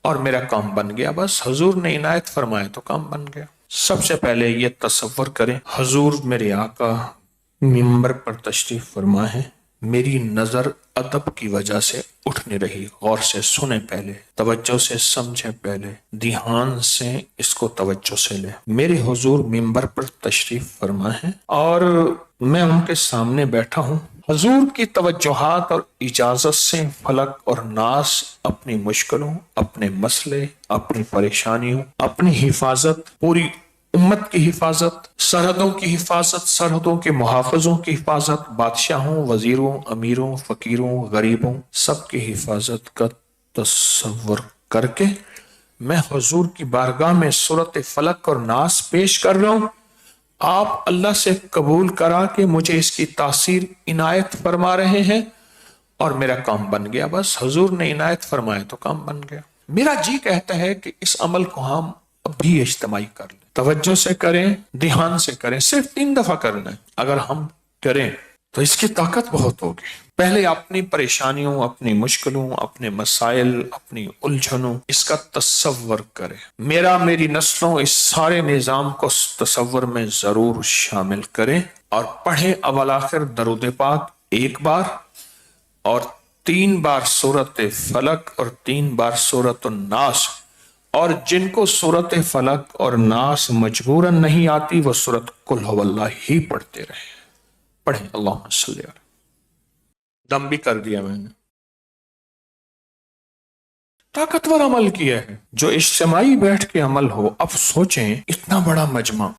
اور میرا کام بن گیا، بس حضور نے عنایت فرمایا تو کام بن گیا۔ سب سے پہلے یہ تصور کریں، حضور میرے آقا ممبر پر تشریف فرما ہے، میری نظر ادب کی وجہ سے اٹھ نہیں رہی، غور سے سنیں، پہلے توجہ سے سمجھیں، پہلے دھیان سے اس کو توجہ سے لیں۔ میرے حضور ممبر پر تشریف فرما ہے اور میں ان کے سامنے بیٹھا ہوں۔ حضور کی توجہات اور اجازت سے فلک اور ناس اپنی مشکلوں، اپنے مسئلے، اپنی پریشانیوں، اپنی حفاظت، پوری امت کی حفاظت، سرحدوں کی حفاظت، سرحدوں کے محافظوں کی حفاظت، بادشاہوں، وزیروں، امیروں، فقیروں، غریبوں، سب کی حفاظت کا تصور کر کے میں حضور کی بارگاہ میں سورۃ فلق اور ناس پیش کر رہا ہوں۔ آپ اللہ سے قبول کرا کہ مجھے اس کی تاثیر عنایت فرما رہے ہیں اور میرا کام بن گیا، بس حضور نے عنایت فرمایا تو کام بن گیا۔ میرا جی کہتا ہے کہ اس عمل کو ہم اب بھی اجتماعی کر لیں، توجہ سے کریں، دھیان سے کریں، صرف 3 دفعہ کرنا ہے۔ اگر ہم کریں تو اس کی طاقت بہت ہوگی۔ پہلے اپنی پریشانیوں، اپنی مشکلوں، اپنے مسائل، اپنی الجھنوں، اس کا تصور کریں۔ میری نسلوں اس سارے نظام کو تصور میں ضرور شامل کریں اور پڑھیں اول آخر درود پاک 1 بار اور 3 بار سورۃ فلق اور 3 بار سورۃ الناس، اور جن کو سورۃ فلق اور ناس مجبوراً نہیں آتی وہ سورۃ قل هو اللہ ہی پڑھتے رہے۔ پڑھیں اللہم صلی علی، دم بھی کر دیا میں نے۔ طاقتور عمل کیا ہے جو اجتماعی بیٹھ کے عمل ہو۔ اب سوچیں اتنا بڑا مجمع